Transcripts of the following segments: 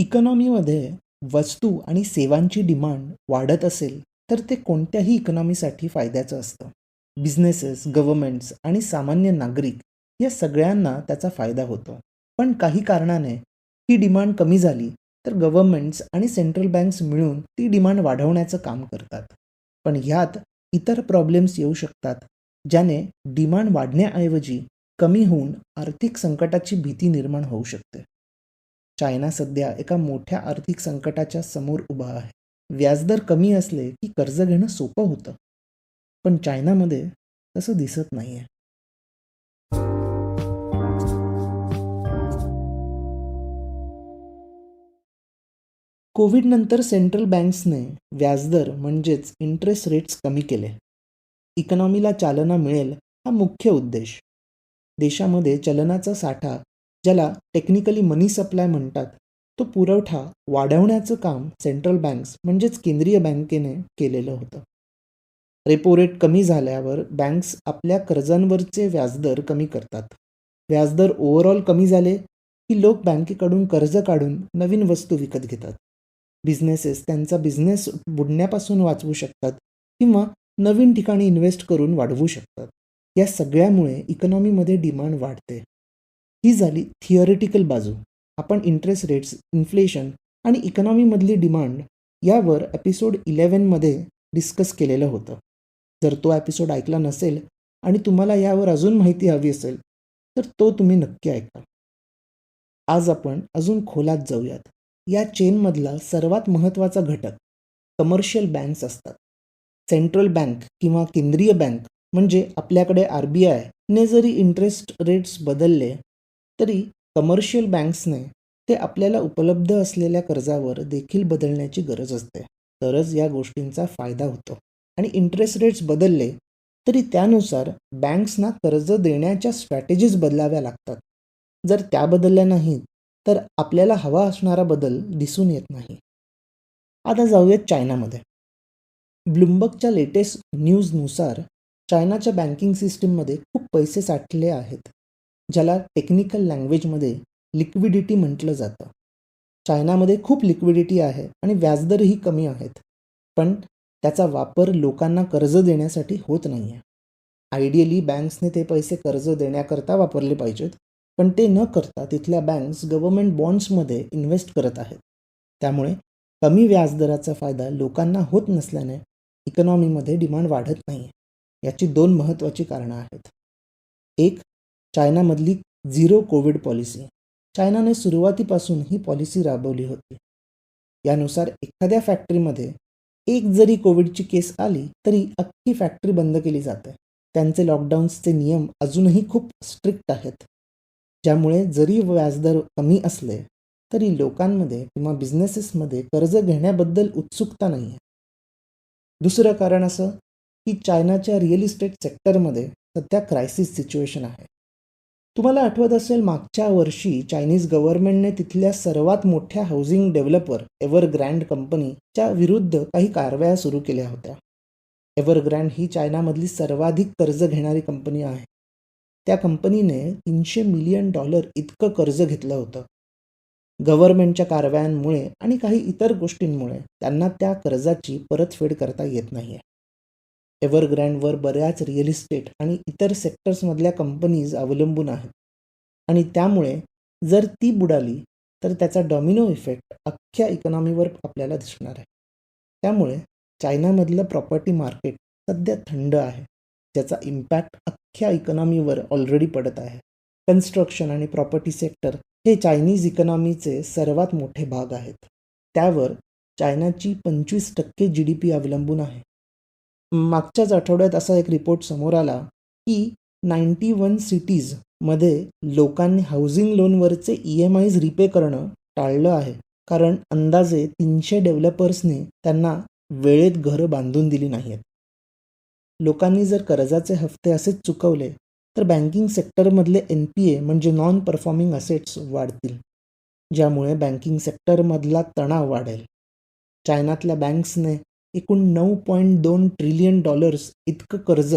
इकॉनॉमीमध्ये वस्तू आणि सेवांची डिमांड वाढत असेल तर ते कोणत्याही इकॉनॉमीसाठी फायद्याचं असतं. बिझनेसेस, गव्हर्नमेंट्स आणि सामान्य नागरिक या सगळ्यांना त्याचा फायदा होतो. पण काही कारणाने ही डिमांड कमी झाली तर गव्हर्नमेंट्स आणि सेंट्रल बँक्स मिळून ती डिमांड वाढवण्याचं काम करतात. पण ह्यात इतर प्रॉब्लेम्स येऊ शकतात, ज्याने डिमांड वाढण्याऐवजी कमी होऊन आर्थिक संकटाची भीती निर्माण होऊ शकते. चायना सध्या एका मोठ्या आर्थिक संकटाच्या समोर उभा आहे. व्याजदर कमी असले की कर्ज घेणं सोपं होतं. पण चायनामध्ये तसं दिसत नाहीये. कोविडनंतर सेंट्रल बँक्सने व्याजदर म्हणजेच इंटरेस्ट रेट्स कमी केले. इकॉनॉमीला चालना मिळेल हा मुख्य उद्देश. देशामध्ये चलनाचा साठा, ज्याला टेक्निकली मनी सप्लाय म्हणतात, तो पुरवठा वाढवण्याचं काम सेंट्रल बँक्स म्हणजेच केंद्रीय बँकेने केलेलं होतं. रेपो रेट कमी झाल्यावर बँक्स आपल्या कर्जांवरचे व्याजदर कमी करतात. व्याजदर ओव्हरऑल कमी झाले की लोक बँकेकडून कर्ज काढून नवीन वस्तू विकत घेतात. बिझनेसेस त्यांचा बिझनेस बुडण्यापासून वाचवू शकतात किंवा नवीन ठिकाणी इन्व्हेस्ट करून वाढवू शकतात. या सगळ्यामुळे इकॉनॉमीमध्ये डिमांड वाढते. ही झाली थिअरिटिकल बाजू. आपण इंटरेस्ट रेट्स, इन्फ्लेशन आणि इकॉनॉमीमधली डिमांड यावर एपिसोड 11 मध्ये डिस्कस केलेलं होतं. जर तो एपिसोड ऐकला नसेल आणि तुम्हाला यावर अजून माहिती हवी असेल तर तो तुम्ही नक्की ऐका. आज आपण अजून खोलात जाऊयात. या चेनमधला सर्वात महत्त्वाचा घटक कमर्शियल बँक्स असतात. सेंट्रल बँक किंवा केंद्रीय बँक म्हणजे आपल्याकडे RBI ने जरी इंटरेस्ट रेट्स बदलले तरी कमर्शियल बँक्सने ते आपल्याला उपलब्ध असलेल्या कर्जावर देखील बदलण्याची गरज असते. तरच या गोष्टींचा फायदा होतो. आणि इंटरेस्ट रेट्स बदलले तरी त्यानुसार बँक्सना कर्ज देण्याच्या स्ट्रॅटेजीज बदलाव्या लागतात. जर त्या बदलल्या नाहीत तर आपल्याला हवा असणारा बदल दिसून येत नाही. आता जाऊयात चायनामध्ये. ब्लूमबर्गच्या लेटेस्ट न्यूजनुसार चायनाच्या बँकिंग सिस्टीममध्ये खूप पैसे साठले आहेत, ज्याला टेक्निकल लँग्वेजमध्ये लिक्विडिटी म्हटलं जातं. चायनामध्ये खूप लिक्विडिटी आहे आणि व्याजदरही कमी आहेत, पण त्याचा वापर लोकांना कर्ज देण्यासाठी होत नाही आहे. आयडियली बँक्सने ते पैसे कर्ज देण्याकरता वापरले पाहिजेत, पण ते न करता तिथल्या बँक्स गव्हर्नमेंट बॉन्ड्समध्ये इन्व्हेस्ट करत आहेत. त्यामुळे कमी व्याजदराचा फायदा लोकांना होत नसल्याने इकॉनॉमीमध्ये डिमांड वाढत नाही. याची 2 महत्त्वाची कारणं आहेत. एक, चायनामधली झिरो कोविड पॉलिसी. चायनाने सुरुवातीपासून ही पॉलिसी राबवली होती. यानुसार एखाद्या फॅक्टरीमध्ये एक जरी कोविडची केस आली तरी अख्खी फॅक्टरी बंद केली जाते. त्यांचे लॉकडाऊन्सचे नियम अजूनही खूप स्ट्रिक्ट आहेत, ज्यामुळे जरी व्याजदर कमी असले तरी लोकांमध्ये किंवा बिझनेसेसमध्ये कर्ज घेण्याबद्दल उत्सुकता नाही आहे. दुसरं कारण असं की चायनाच्या रिअल इस्टेट सेक्टरमध्ये सध्या क्रायसिस सिच्युएशन आहे. तुम्हाला आठवत असेल, मागच्या वर्षी चायनीज गव्हर्नमेंटने तिथल्या सर्वात मोठ्या हाऊसिंग डेव्हलपर एव्हरग्रँड कंपनीच्या विरुद्ध काही कारवाया सुरू केल्या होत्या. एव्हरग्रँड ही चायनामधली सर्वाधिक कर्ज घेणारी कंपनी आहे. त्या कंपनीने $300 मिलियन इतकं कर्ज घेतलं होतं. गव्हर्नमेंटच्या कारवायांमुळे आणि काही इतर गोष्टींमुळे त्यांना त्या कर्जाची परतफेड करता येत नाही आहे. एव्हरग्रँडवर बऱ्याच रिअल इस्टेट आणि इतर सेक्टर्समधल्या कंपनीज अवलंबून आहेत आणि त्यामुळे जर ती बुडाली तर त्याचा डॉमिनो इफेक्ट अख्ख्या इकॉनॉमीवर आपल्याला दिसणार आहे. त्यामुळे चायनामधलं प्रॉपर्टी मार्केट सध्या थंड आहे, ज्याचा इम्पॅक्ट अख्ख्या इकॉनॉमीवर ऑलरेडी पडत आहे. कन्स्ट्रक्शन आणि प्रॉपर्टी सेक्टर हे चायनीज इकॉनॉमीचे सर्वात मोठे भाग आहेत. त्यावर चायनाची 25% GDP अवलंबून आहे. मागच्याच आठवड्यात असा एक रिपोर्ट समोर आला की 91 सिटीजमध्ये लोकांनी हाऊसिंग लोनवरचे EMIs रिपे करणं टाळलं आहे, कारण अंदाजे 300 डेव्हलपर्सनी त्यांना वेळेत घरं बांधून दिली नाही आहेत. लोकांनी जर कर्जाचे हफ्ते असेच चुकवले तर बँकिंग सेक्टरमधले NPA म्हणजे नॉन परफॉर्मिंग असेट्स वाढतील, ज्यामुळे बँकिंग सेक्टरमधला तणाव वाढेल. चायनातल्या बँक्सने एकूण $9.2 ट्रिलियन इतकं कर्ज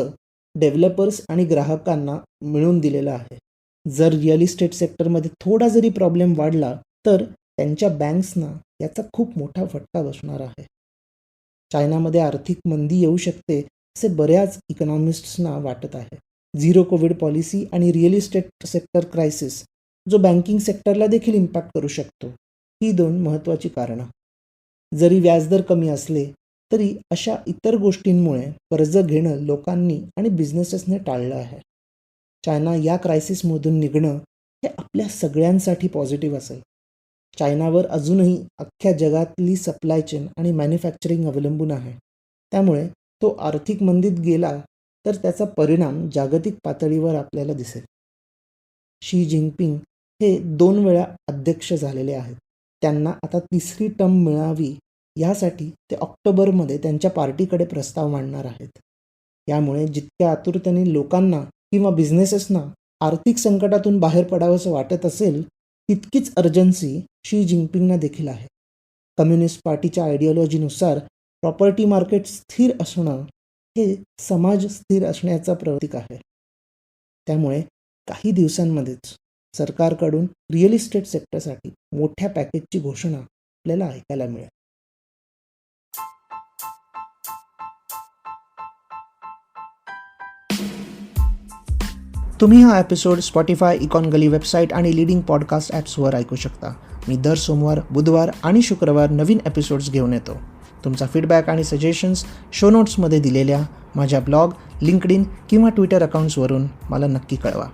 डेव्हलपर्स आणि ग्राहकांना मिळवून दिलेलं आहे. जर रिअल इस्टेट सेक्टरमध्ये थोडा जरी प्रॉब्लेम वाढला तर त्यांच्या बँक्सना याचा खूप मोठा फटका बसणार आहे. चायनामध्ये आर्थिक मंदी येऊ शकते असे बऱ्याच इकॉनॉमिस्ट्सना वाटत आहे. झिरो कोविड पॉलिसी आणि रिअल इस्टेट सेक्टर क्रायसिस जो बँकिंग सेक्टरला देखील इम्पॅक्ट करू शकतो, ही 2 महत्त्वाची कारणं. जरी व्याजदर कमी असले तरी अशा इतर गोष्टींमुळे कर्ज घेणं लोकांनी आणि बिझनेसेसने टाळलं आहे. चायना या क्रायसिसमधून निघणं हे आपल्या सगळ्यांसाठी पॉझिटिव्ह असेल. चायनावर अजूनही अख्ख्या जगातली सप्लाय चेन आणि मॅन्युफॅक्चरिंग अवलंबून आहे. त्यामुळे तो आर्थिक मंदीत गेला तर त्याचा परिणाम जागतिक पातळीवर आपल्याला दिसेल. शी जिनपिंग हे 2 वेळा अध्यक्ष झालेले आहेत. त्यांना आता 3री टर्म मिळावी यासाठी ते ऑक्टोबरमध्ये त्यांच्या पार्टीकडे प्रस्ताव मांडणार आहेत. यामुळे जितक्या आतुरतेने लोकांना किंवा बिझनेसेसना आर्थिक संकटातून बाहेर पडावंसं वाटत असेल, तितकीच अर्जन्सी शी जिनपिंगना देखील आहे. कम्युनिस्ट पार्टीच्या आयडिओलॉजीनुसार प्रॉपर्टी मार्केट स्थिर असणं हे समाज स्थिर असण्याचं प्रतीक आहे. त्यामुळे काही दिवसांमध्येच सरकारकडून रिअल इस्टेट सेक्टरसाठी मोठ्या पॅकेजची घोषणा आपल्याला ऐकायला मिळेल. तुम्ही हा एपिसोड स्पॉटिफाय, इकॉनगली वेबसाईट आणि लीडिंग पॉडकास्ट ॲप्सवर ऐकू शकता. मी दर सोमवार, बुधवार आणि शुक्रवार नवीन एपिसोड्स घेऊन येतो. तुमचा फीडबॅक आणि सजेशन्स शो नोट्समध्ये दिलेल्या माझ्या ब्लॉग, लिंक्डइन किंवा ट्विटर अकाउंट्सवरून मला नक्की कळवा.